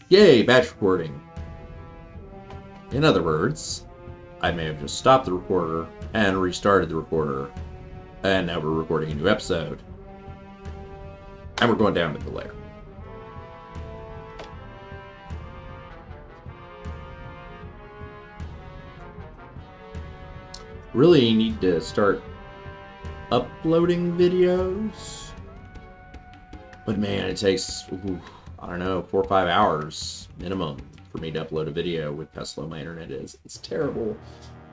Yay, batch recording. In other words, I may have just stopped the recorder and restarted the recorder, and now we're recording a new episode. And we're going down to the lair. Really need to start uploading videos. But man, it takes, I don't know, 4 or 5 hours minimum for me to upload a video with how slow my internet is. It's terrible.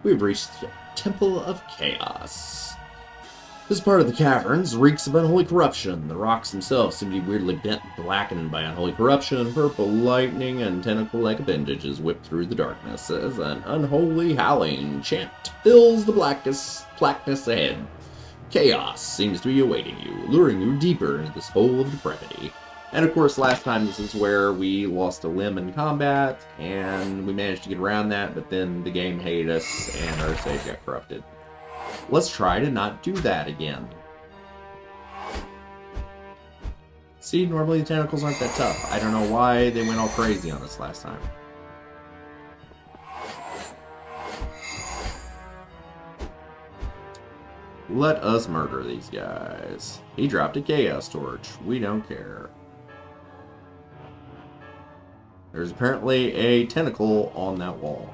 We've reached the Temple of Chaos. This part of the caverns reeks of unholy corruption. The rocks themselves seem to be weirdly bent and blackened by unholy corruption. Purple lightning and tentacle-like appendages whip through the darkness as an unholy howling chant fills the blackness ahead. Chaos seems to be awaiting you, luring you deeper into this hole of depravity. And of course, last time this is where we lost a limb in combat, and we managed to get around that, but then the game hated us, and our save got corrupted. Let's try to not do that again. See, normally the tentacles aren't that tough. I don't know why they went all crazy on us last time. Let us murder these guys. He dropped a chaos torch. We don't care. There's apparently a tentacle on that wall.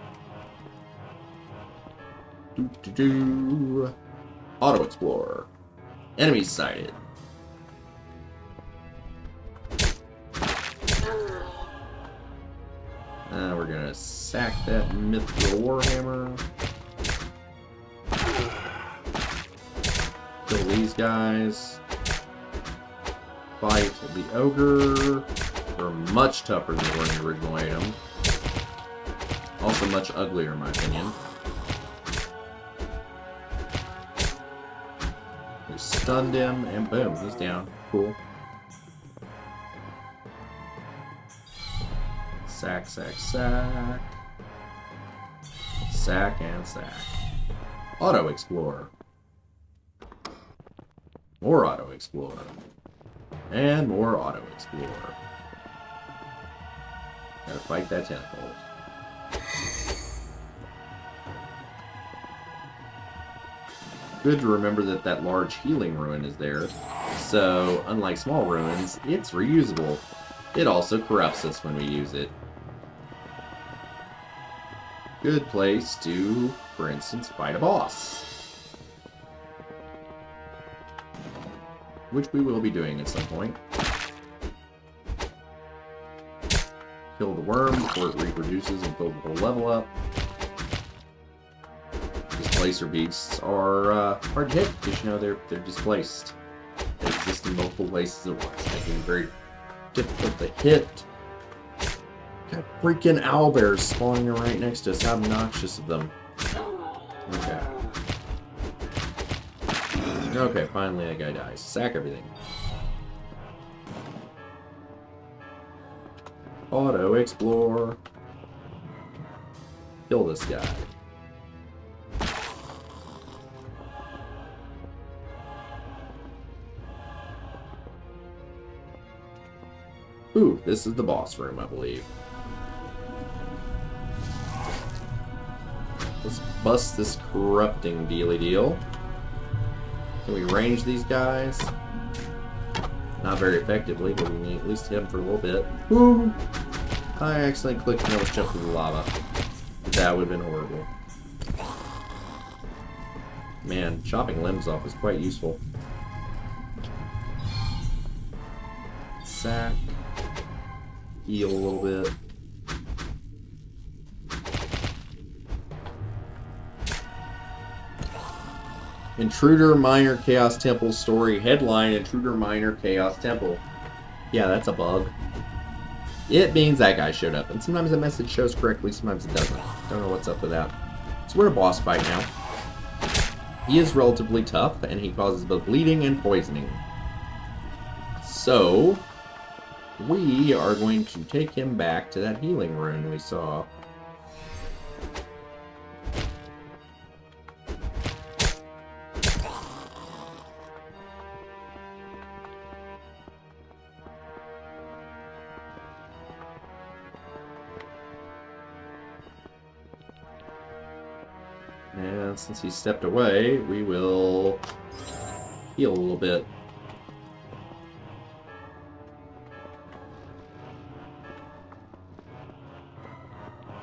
Auto Explorer. Enemies sighted. We're gonna sack that mythical warhammer. Kill these guys. Fight the ogre. They're much tougher than they were in the original item. Also much uglier in my opinion. We stunned him and boom, he's down. Cool. Sack, sack, sack. Sack and sack. Auto Explorer. More Auto Explorer. And more Auto Explorer. Gotta fight that tentacle. Good to remember that that large healing ruin is there. So, unlike small ruins, it's reusable. It also corrupts us when we use it. Good place to, for instance, fight a boss. Which we will be doing at some point. Kill the worm before it reproduces and build a level up. Displacer beasts are hard to hit because you know they're displaced. They exist in multiple places at once, making it very difficult to hit. Got freaking owlbears spawning right next to us. How obnoxious of them. Okay. Okay, finally that guy dies. Sack everything. Auto Explore. Kill this guy. Ooh, this is the boss room, I believe. Let's bust this corrupting dealy deal. Can we range these guys? Not very effectively, but we can at least hit them for a little bit. Woo! I accidentally clicked and I was jumping through the lava. That would have been horrible. Man, chopping limbs off is quite useful. Sack. Heal a little bit. Intruder Minor Chaos Temple story headline: Intruder Minor Chaos Temple. Yeah, that's a bug. It means that guy showed up, and sometimes the message shows correctly, sometimes it doesn't. Don't know what's up with that. So we're in a boss fight now. He is relatively tough, and he causes both bleeding and poisoning. So we are going to take him back to that healing rune we saw. And since he stepped away, we will heal a little bit.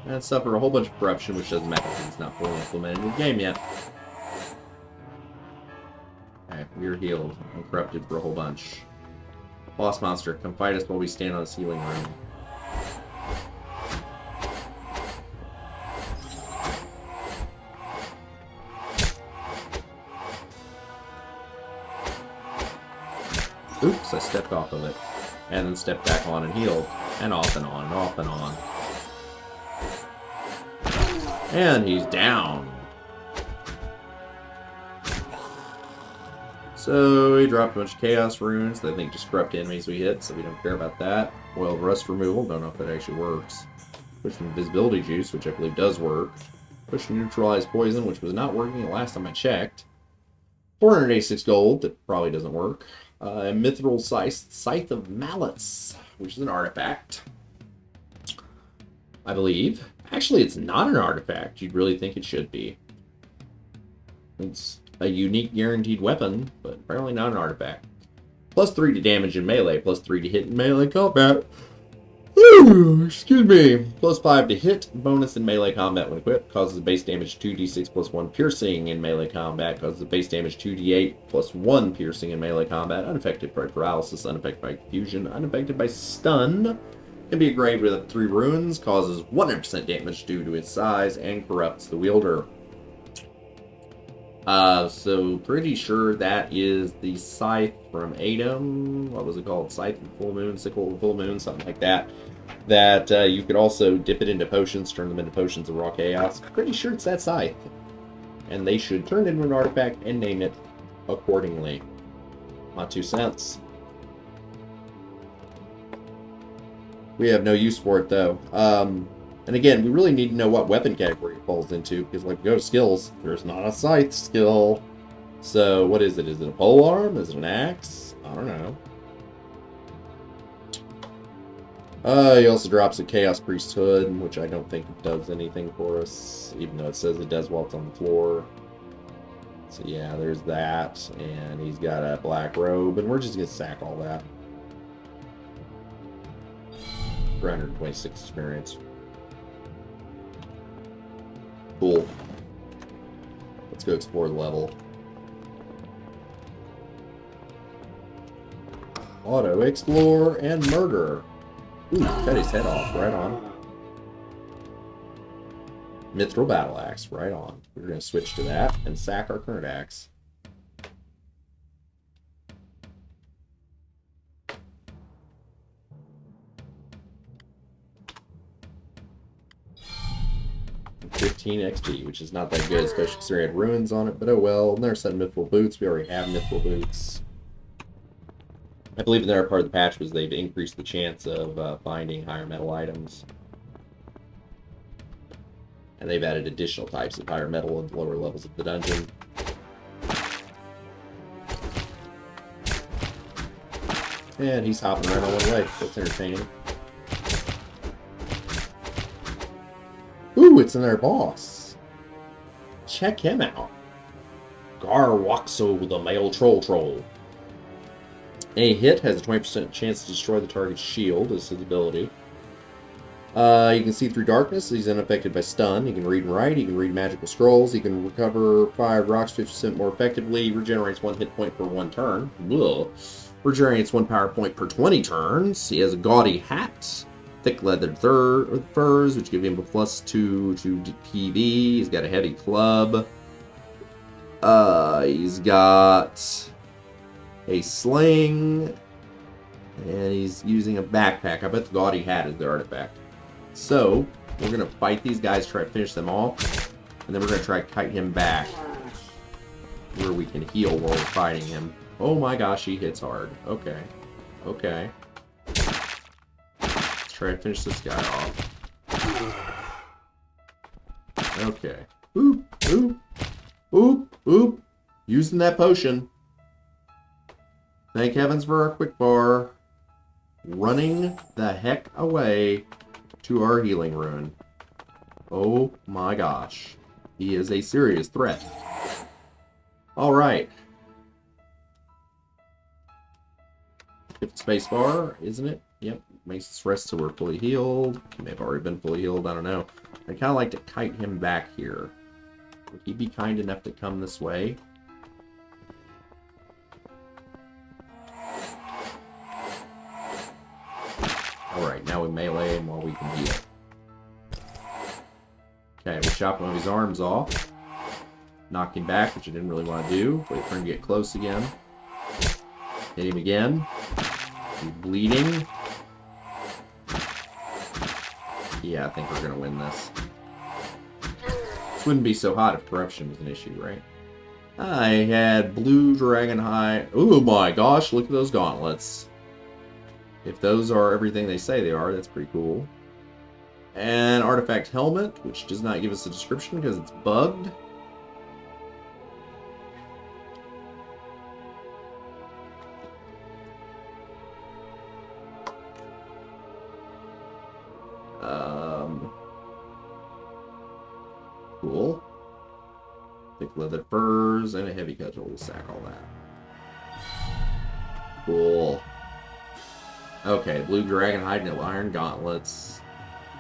And suffer a whole bunch of corruption, which doesn't matter because it's not fully implemented in the game yet. Okay, we're healed and corrupted for a whole bunch. Boss monster, come fight us while we stand on this healing room. Oops, I stepped off of it. And then stepped back on and healed. And off and on and off and on. And he's down. So he dropped a bunch of chaos runes that I think just corrupt enemies we hit, so we don't care about that. Oil of rust removal, don't know if that actually works. Push invisibility juice, which I believe does work. Push neutralize poison, which was not working the last time I checked. 486 gold, that probably doesn't work. Mithril Scythe of Mallets, which is an artifact, I believe. Actually, it's not an artifact. You'd really think it should be. It's a unique guaranteed weapon, but apparently not an artifact. Plus 3 to damage in melee, plus 3 to hit in melee combat. Ooh, excuse me. Plus 5 to hit, bonus in melee combat when equipped. Causes base damage 2d6 plus 1 piercing in melee combat. Causes base damage 2d8 plus 1 piercing in melee combat. Unaffected by paralysis, unaffected by confusion, unaffected by stun. Can be engraved with up to 3 runes. Causes 100% damage due to its size and corrupts the wielder. So pretty sure that is the scythe from ADOM. What was it called? Scythe of the Full Moon, Sickle of the Full Moon, something like that. That you could also dip it into potions, turn them into potions of raw chaos. Pretty sure it's that scythe. And they should turn it into an artifact and name it accordingly. My 2 cents. We have no use for it though. And again, we really need to know what weapon category it falls into, because like, go to skills, there's not a scythe skill. So what is it? Is it a polearm? Is it an axe? I don't know. He also drops a Chaos Priesthood, which I don't think does anything for us, even though it says it does while it's on the floor. So yeah, there's that, and he's got a black robe, and we're just gonna sack all that. 326 experience. Cool. Let's go explore the level. Auto, explore, and murder. Ooh, cut his head off. Right on. Mithril battle axe. Right on. We're going to switch to that and sack our current axe. XP, which is not that good, especially because we had ruins on it, but oh well. Another set of mithril boots. We already have mithril boots. I believe another part of the patch was they've increased the chance of finding higher metal items. And they've added additional types of higher metal in the lower levels of the dungeon. And he's hopping around all the way. That's entertaining. Ooh, it's another boss. Check him out. Garwxo the Troll. A hit has a 20% chance to destroy the target's shield, is his ability. You can see through darkness. He's unaffected by stun. He can read and write. He can read magical scrolls. He can recover 5 rocks 50% more effectively. Regenerates 1 hit point per 1 turn. Ugh. Regenerates 1 power point per 20 turns. He has a Gaudy Hat. Thick leathered furs, which give him a +2 to PV. He's got a heavy club. He's got a sling. And he's using a backpack. I bet the Gaudy Hat is the artifact. So, we're going to fight these guys, try to finish them off. And then we're going to try to kite him back. Where we can heal while we're fighting him. Oh my gosh, he hits hard. Okay. Okay. Try to finish this guy off. Okay. Oop, oop, oop, oop. Using that potion. Thank heavens for our quick bar. Running the heck away to our healing rune. Oh my gosh. He is a serious threat. Alright. Hit spacebar, isn't it? Yep. Makes us rest so we're fully healed. He may have already been fully healed, I don't know. I'd kind of like to kite him back here. Would he be kind enough to come this way? Alright, now we melee him while we can heal. Okay, we chop one of his arms off. Knock him back, which I didn't really want to do. Wait for him to get close again. Hit him again. He's bleeding. Yeah, I think we're going to win this. This wouldn't be so hot if corruption was an issue, right? I had blue dragon hide. Oh my gosh, look at those gauntlets. If those are everything they say they are, that's pretty cool. An artifact helmet, which does not give us a description because it's bugged. Cool. Thick leather furs and a heavy cudgel. We'll sack all that. Cool. Okay, blue dragon hide and iron gauntlets.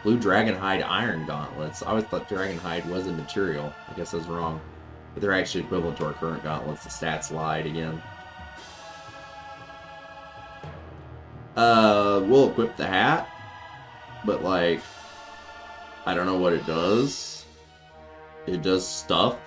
Blue dragon hide iron gauntlets. I always thought dragon hide was a material. I guess I was wrong. But they're actually equivalent to our current gauntlets. The stats lied again. We'll equip the hat. But like, I don't know what it does. It does stuff.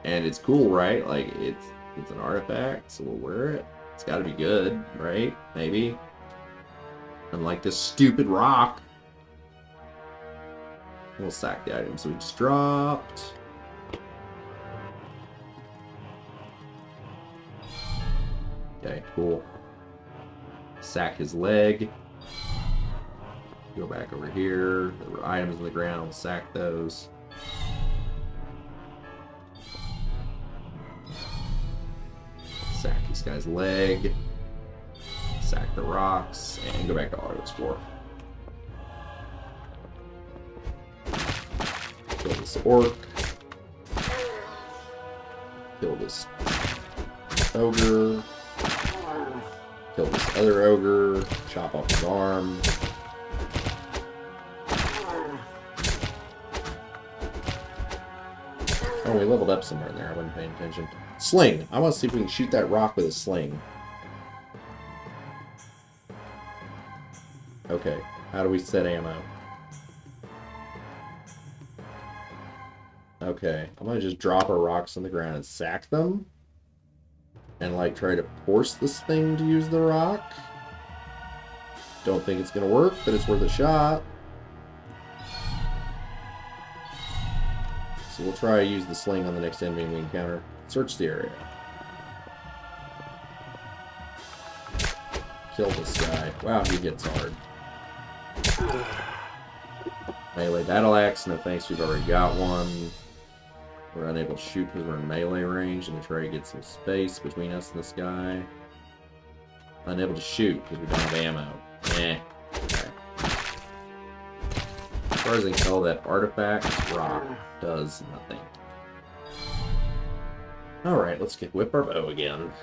And it's cool, right? Like, it's an artifact, so we'll wear it. It's gotta be good, right? Maybe. Unlike this stupid rock. We'll sack the items we just dropped. Okay, cool. Sack his leg. Go back over here. There were items on the ground. We'll sack those. Sack this guy's leg. Sack the rocks. And go back to auto explore. Kill this orc. Kill this ogre. Kill this other ogre. Chop off his arm. Oh, we leveled up somewhere in there. I wasn't paying attention. Sling. I want to see if we can shoot that rock with a sling. Okay. How do we set ammo? Okay. I'm going to just drop our rocks on the ground and sack them. And, like, try to force this thing to use the rock. Don't think it's going to work, but it's worth a shot. So we'll try to use the sling on the next enemy we encounter. Search the area. Kill this guy. Wow, he hits hard. Melee battle axe. No thanks, we've already got one. We're unable to shoot because we're in melee range, and we try to get some space between us and this guy. Unable to shoot because we don't have ammo. Eh. Okay. As far as I can tell, that artifact rock does nothing. Alright, let's whip our bow again.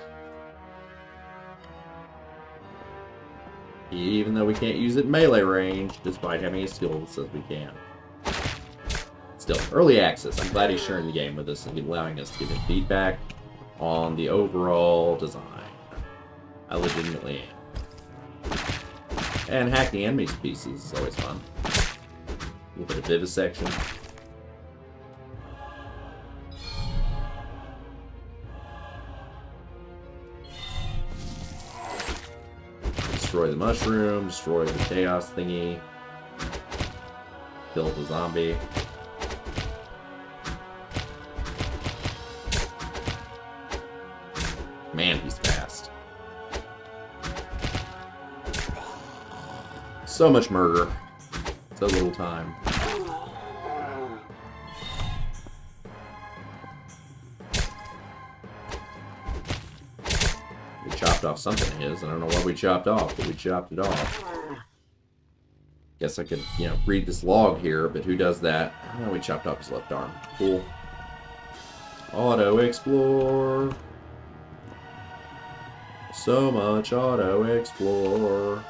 Even though we can't use it in melee range, despite having a skill that says we can. Still, early access. I'm glad he's sharing the game with us and allowing us to give him feedback on the overall design. I legitimately am. And hacking enemies to pieces is always fun. A little bit of vivisection. Destroy the mushroom, destroy the chaos thingy. Kill the zombie. Man, he's fast. So much murder. So little time. We chop chopped off something of his. I don't know what we chopped off, but we chopped it off. Guess I could, you know, read this log here, but who does that? Oh, we chopped off his left arm. Cool. Auto explore. So much auto explore.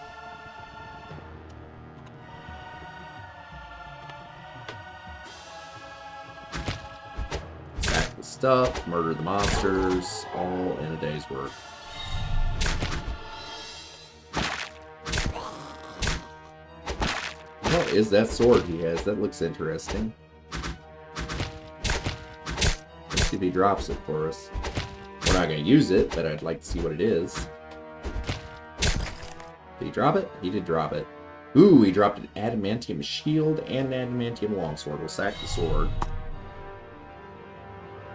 Sack the stuff, murder the monsters, all in a day's work. What is that sword he has? That looks interesting. Let's see if he drops it for us. We're not going to use it, but I'd like to see what it is. Did he drop it? He did drop it. Ooh, he dropped an Adamantium Shield and an Adamantium Longsword. We'll sack the sword.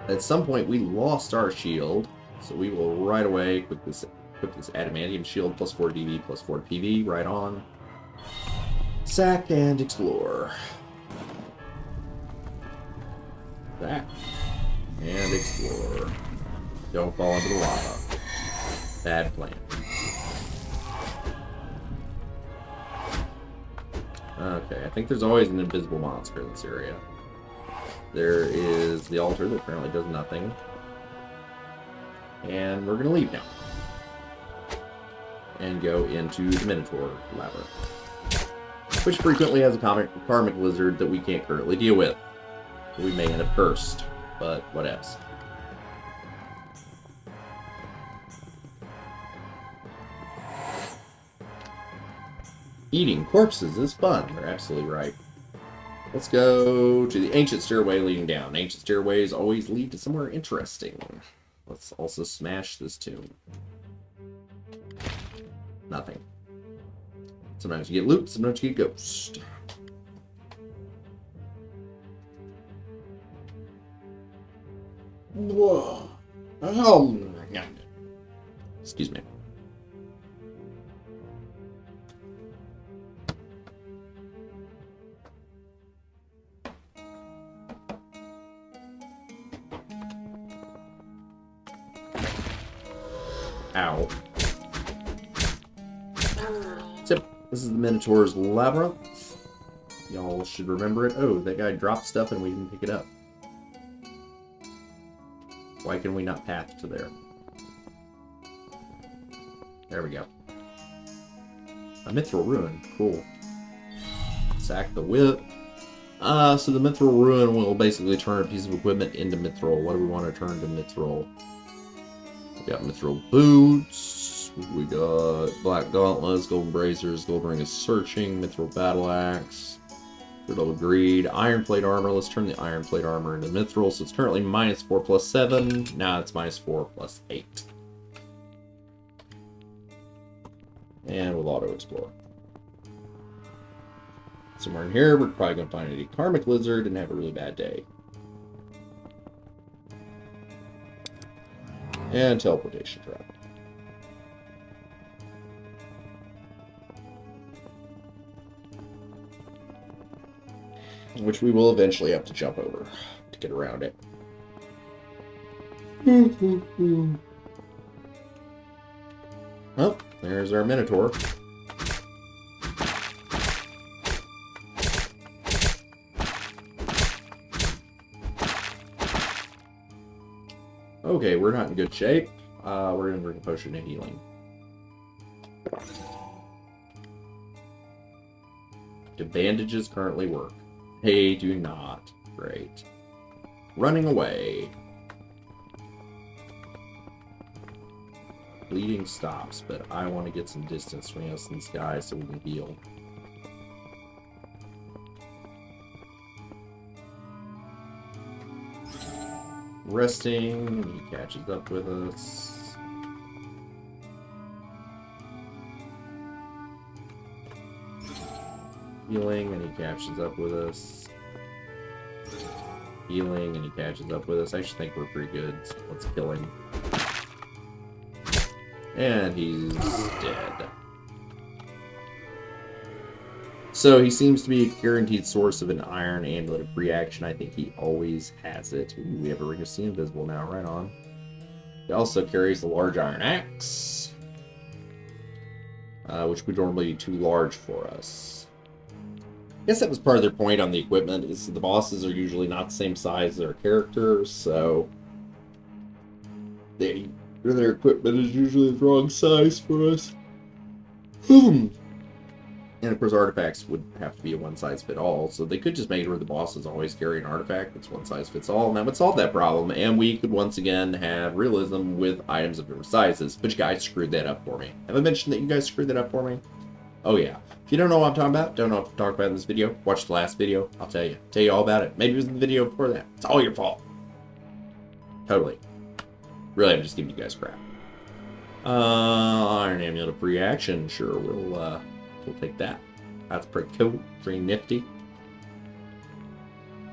At some point, we lost our shield, so we will right away equip this Adamantium Shield, plus 4 DV, plus 4 PV, right on. Sack and explore. Sack and explore. Don't fall into the lava. Bad plan. Okay, I think there's always an invisible monster in this area. There is the altar that apparently does nothing. And we're going to leave now. And go into the Minotaur Labyrinth, which frequently has a karmic lizard that we can't currently deal with. We may end up cursed, but whatevs. Eating corpses is fun. They're absolutely right. Let's go to the ancient stairway leading down. Ancient stairways always lead to somewhere interesting. Let's also smash this tomb. Nothing. Sometimes you get loot, sometimes you get ghost. Whoa. Oh. Excuse me. Ow. Tip. This is the Minotaur's Labyrinth. Y'all should remember it. Oh, that guy dropped stuff and we didn't pick it up. Why can we not path to there? There we go. A mithril ruin. Cool. Sack the whip. So the mithril ruin will basically turn a piece of equipment into mithril. What do we want to turn to mithril? We got mithril boots. We got black gauntlets, golden bracers, gold ring of searching, mithril battle axe, girdle of greed, iron plate armor. Let's turn the iron plate armor into mithril. So it's currently -4 plus 7. Now it's -4 plus 8. And we'll auto explore. Somewhere in here, we're probably going to find a karmic lizard and have a really bad day. And teleportation trap. Which we will eventually have to jump over to get around it. Oh, there's our Minotaur. Okay, we're not in good shape. We're going to drink a potion of healing. Do bandages currently work? They do not. Great. Running away. Bleeding stops, but I want to get some distance between us and this guy so we can heal. Resting, and he catches up with us. Healing, and he catches up with us. Healing, and he catches up with us. I actually think we're pretty good, so let's kill him. And he's dead. So he seems to be a guaranteed source of an iron amulet of reaction. I think he always has it. Ooh, we have a ring of sea invisible now, right on. He also carries a large iron axe. which would normally be too large for us. I guess that was part of their point on the equipment, is the bosses are usually not the same size as our characters, so their equipment is usually the wrong size for us. And of course, artifacts would have to be a one-size-fit-all, so they could just make it where the bosses always carry an artifact that's one-size-fits-all, and that would solve that problem, and we could once again have realism with items of different sizes. But you guys screwed that up for me. Have I mentioned that you guys screwed that up for me? Oh yeah. If you don't know what I'm talking about, don't know what to talk about in this video, watch the last video. I'll tell you all about it. Maybe it was in the video before that. It's all your fault. Totally. Really, I'm just giving you guys crap. Iron Amulet of Reaction. Sure, we'll take that. That's pretty cool. Pretty nifty.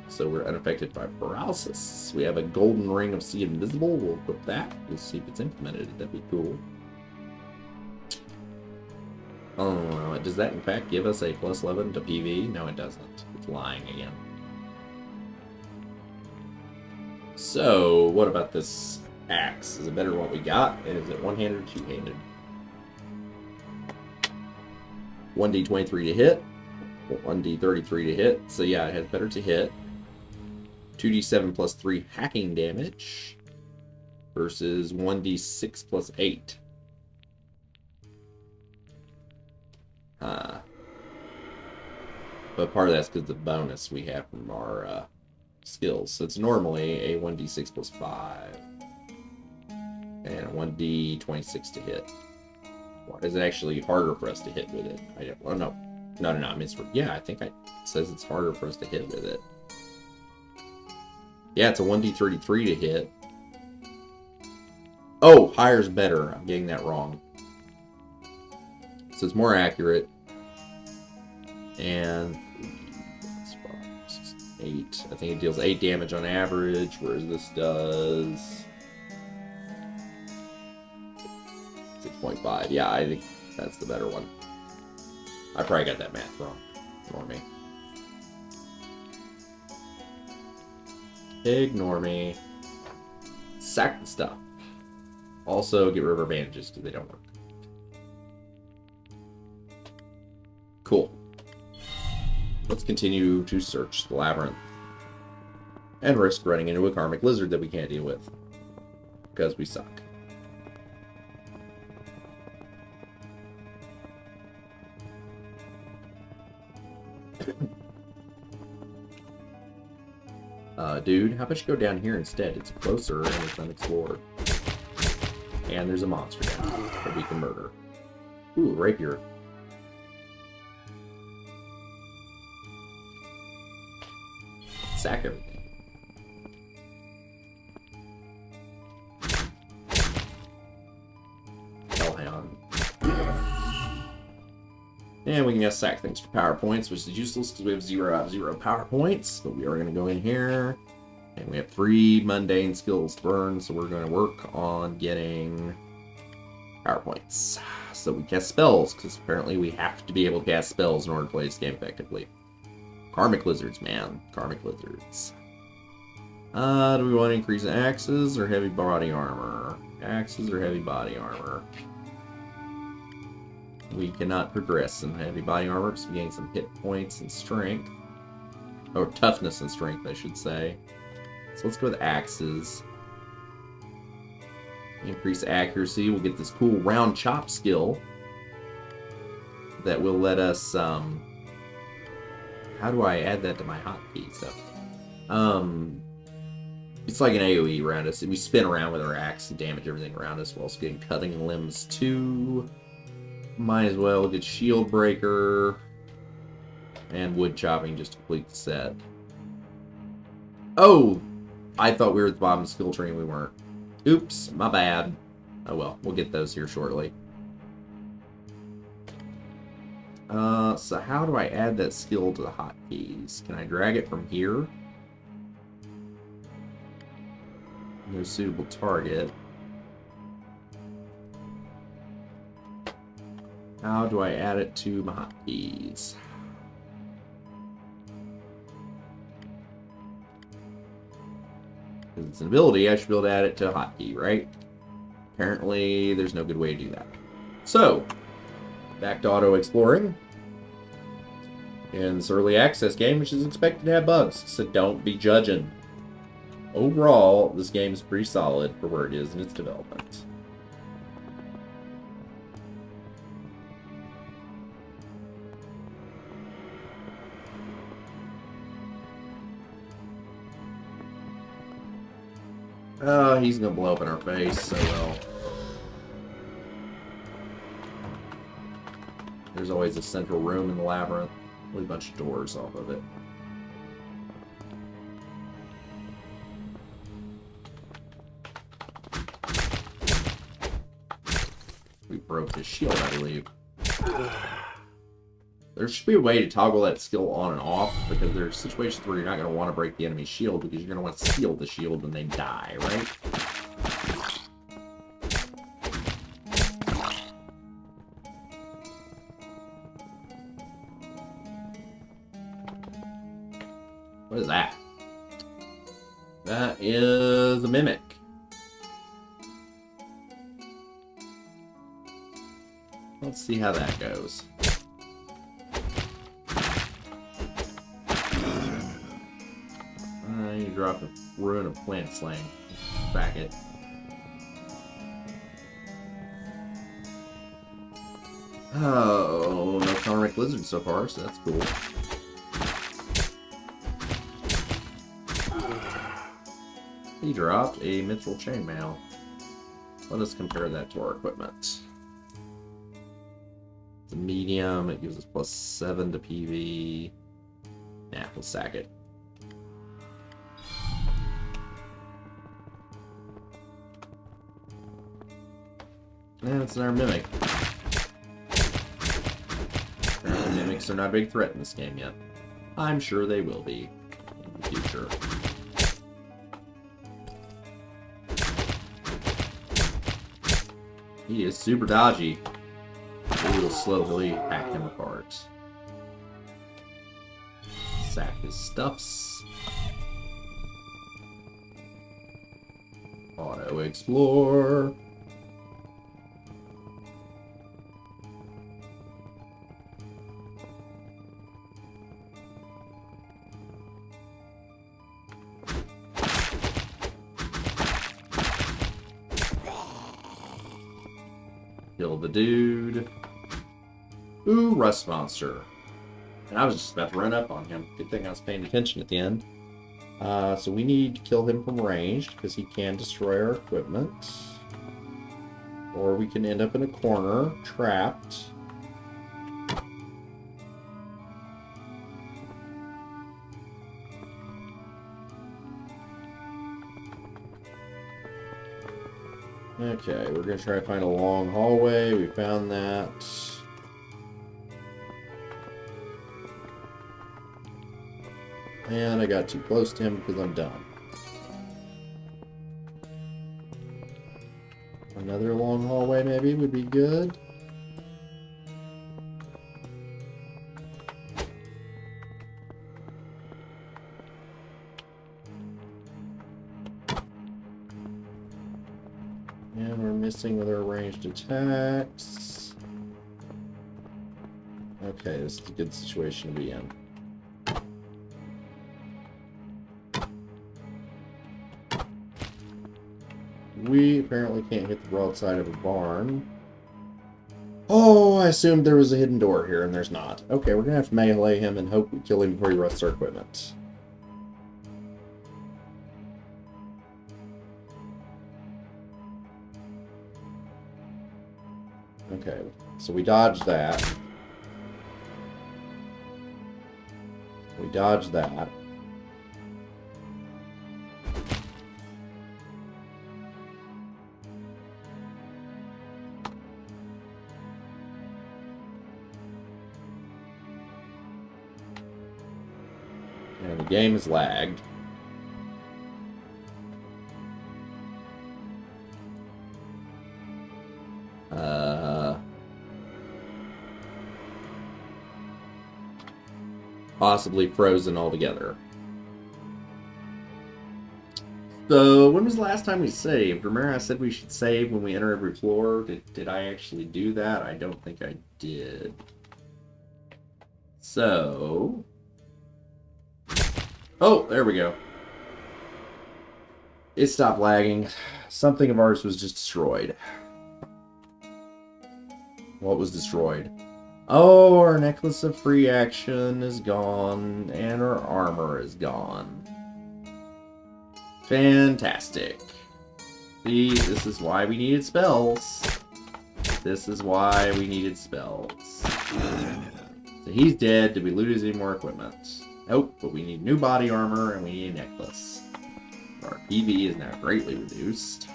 So we're unaffected by paralysis. We have a golden ring of See Invisible. We'll equip that. We'll see if it's implemented. That'd be cool. Oh, does that in fact give us a plus 11 to PV? No, it doesn't. It's lying again. So, what about this axe? Is it better than what we got? Is it one-handed or two-handed? 1d23 to hit. 1d33 to hit. So yeah, it has better to hit. 2d7 plus 3 hacking damage. Versus 1d6 plus 8. But part of that's because of the bonus we have from our skills. So it's normally a 1d6 plus 5. And a 1d26 to hit. Why is it actually harder for us to hit with it? I don't. Oh no, no. I mean, yeah, I think it says it's harder for us to hit with it. Yeah, it's a 1d33 to hit. Oh, higher's better. I'm getting that wrong. So it's more accurate. And 8. I think it deals 8 damage on average, whereas this does 6.5. Yeah, I think that's the better one. I probably got that math wrong. Ignore me. Ignore me. Sack the stuff. Also, get rid of our bandages because they don't work. Cool. Let's continue to search the labyrinth. And risk running into a karmic lizard that we can't deal with. Because we suck. Dude, how about you go down here instead? It's closer and it's unexplored. And there's a monster down here that we can murder. Ooh, rapier. Sack everything. Hellhound. And we can just sack things for power points, which is useless because we have 0 out of 0 power points. But we are going to go in here. And we have 3 mundane skills to burn, so we're going to work on getting power points. So we cast spells, because apparently we have to be able to cast spells in order to play this game effectively. Karmic lizards, man. Karmic lizards. Do we want to increase axes or heavy body armor? Axes or heavy body armor? We cannot progress in heavy body armor because we gain some hit points and strength. Or toughness and strength, I should say. So let's go with axes. Increase accuracy. We'll get this cool round chop skill that will let us. How do I add that to my hotkey stuff? It's like an AoE around us. We spin around with our axe and damage everything around us while also getting cutting limbs too. Might as well get shield breaker and wood chopping just to complete the set. Oh! I thought we were at the bottom of the skill tree and we weren't. Oops, my bad. Oh well, we'll get those here shortly. So how do I add that skill to the hotkeys? Can I drag it from here? No suitable target. How do I add it to my hotkeys? Because it's an ability, I should be able to add it to a hotkey, right? Apparently, there's no good way to do that. So, Back to auto-exploring. In this early access game, which is expected to have bugs, so don't be judging. Overall, this game is pretty solid for where it is in its development. Oh, he's gonna blow up in our face so well. There's always a central room in the labyrinth with a bunch of doors off of it. We broke his shield, I believe. There should be a way to toggle that skill on and off, because there's situations where you're not going to want to break the enemy's shield, because you're going to want to steal the shield when they die, right? What is that? That is a mimic. Let's see how that goes. You drop a ruin of plant slaying. Back it. Oh, no Countermech Lizard so far, so that's cool. He dropped a Mithril Chainmail. Let us compare that to our equipment. It's a medium, it gives us +7 to PV. Nah, we'll sack it. And it's our Mimic. Apparently Mimics are not a big threat in this game yet. I'm sure they will be in the future. He is super dodgy. We will slowly hack him apart. Sack his stuffs. Auto explore. Kill the dude. Ooh, Rust Monster. And I was just about to run up on him. Good thing I was paying attention at the end. So we need to kill him from range, because he can destroy our equipment. Or we can end up in a corner, trapped. Okay, we're going to try to find a long hallway. We found that. And I got too close to him because I'm done. Another long hallway maybe would be good. And we're missing with our ranged attacks. Okay, this is a good situation to be in. We apparently can't hit the broadside of a barn. Oh, I assumed there was a hidden door here, and there's not. Okay, we're gonna have to melee him and hope we kill him before he rusts our equipment. Okay, so we dodged that. We dodged that. And the game is lagged. Possibly frozen altogether. So, when was the last time we saved? Remember I said we should save when we enter every floor? Did I actually do that? I don't think I did. So... Oh, there we go. It stopped lagging. Something of ours was just destroyed. What was destroyed? Oh, our necklace of free action is gone, and our armor is gone. Fantastic. See, this is why we needed spells. This is why we needed spells. So he's dead. Did we lose any more equipment? Nope, but we need new body armor, and we need a necklace. Our PV is now greatly reduced.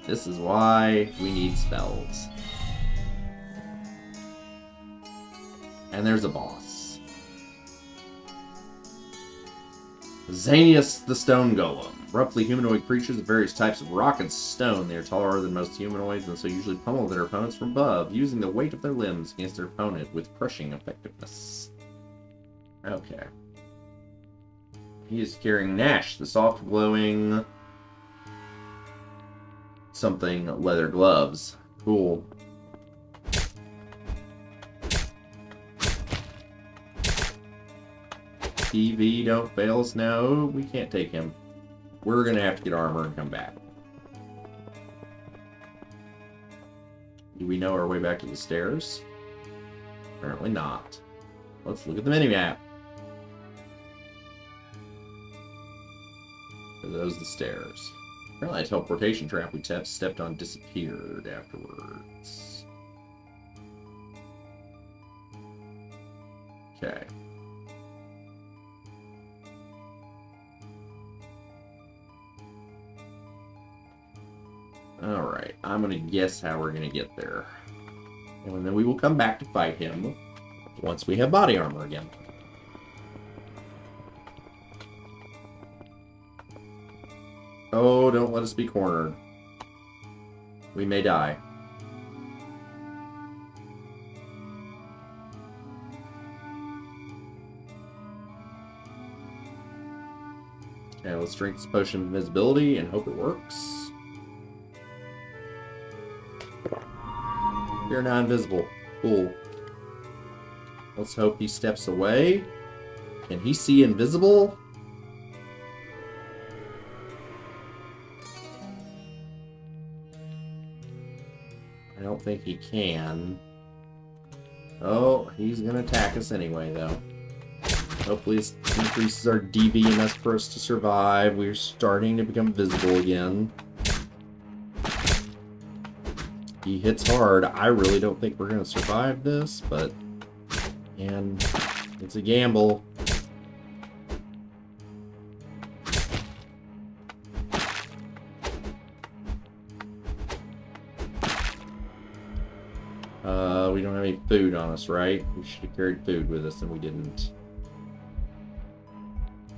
This is why we need spells. And there's a boss. Xanius the Stone Golem. Roughly humanoid creatures of various types of rock and stone. They are taller than most humanoids and so usually pummel their opponents from above, using the weight of their limbs against their opponent with crushing effectiveness. Okay. He is carrying Nash, the soft glowing something leather gloves. Cool. TV, don't fail us. No, we can't take him. We're gonna have to get armor and come back. Do we know our way back to the stairs? Apparently not. Let's look at the minimap. Are those the stairs? Apparently a teleportation trap we stepped on disappeared afterwards. Okay. Alright, I'm gonna guess how we're gonna get there. And then we will come back to fight him once we have body armor again. Oh, don't let us be cornered. We may die. Okay, let's drink this potion of invisibility and hope it works. You're now invisible. Cool. Let's hope he steps away. Can he see invisible? I don't think he can. Oh, he's gonna attack us anyway, though. Hopefully this increases our DB enough for us to survive. We're starting to become visible again. He hits hard. I really don't think we're going to survive this, but... And it's a gamble. We don't have any food on us, right? We should have carried food with us, and we didn't.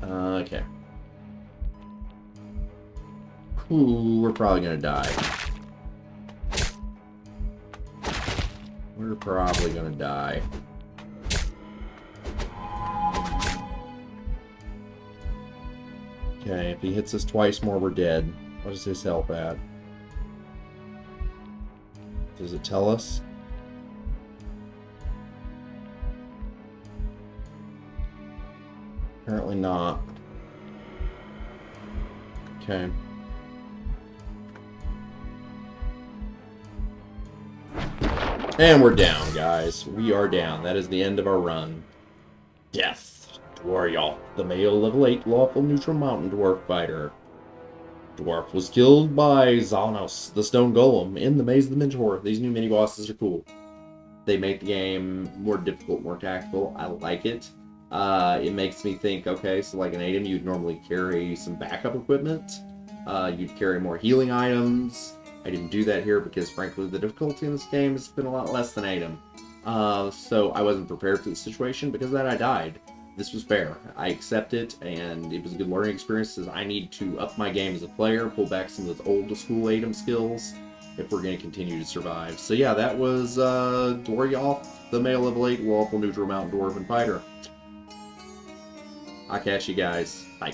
Okay. Ooh, we're probably going to die. We're probably gonna die. Okay, if he hits us twice more, we're dead. What does his health at? Does it tell us? Apparently not. Okay. And we're down, guys. We are down. That is the end of our run. Death. Dworjalf, the male level 8 lawful neutral mountain dwarf fighter. Dwarf was killed by Xanius the Stone Golem in the Maze of the Minotaur. These new mini-bosses are cool. They make the game more difficult, more tactical. I like it. It makes me think, okay, so like an ADOM, you'd normally carry some backup equipment. You'd carry more healing items. I didn't do that here because, frankly, the difficulty in this game has been a lot less than ADOM. So I wasn't prepared for the situation. Because of that, I died. This was fair. I accept it, and it was a good learning experience, as I need to up my game as a player, pull back some of those old-school ADOM skills, if we're going to continue to survive. So yeah, that was Dworjalf, the male level 8 lawful neutral mountain dwarven fighter. I'll catch you guys. Bye.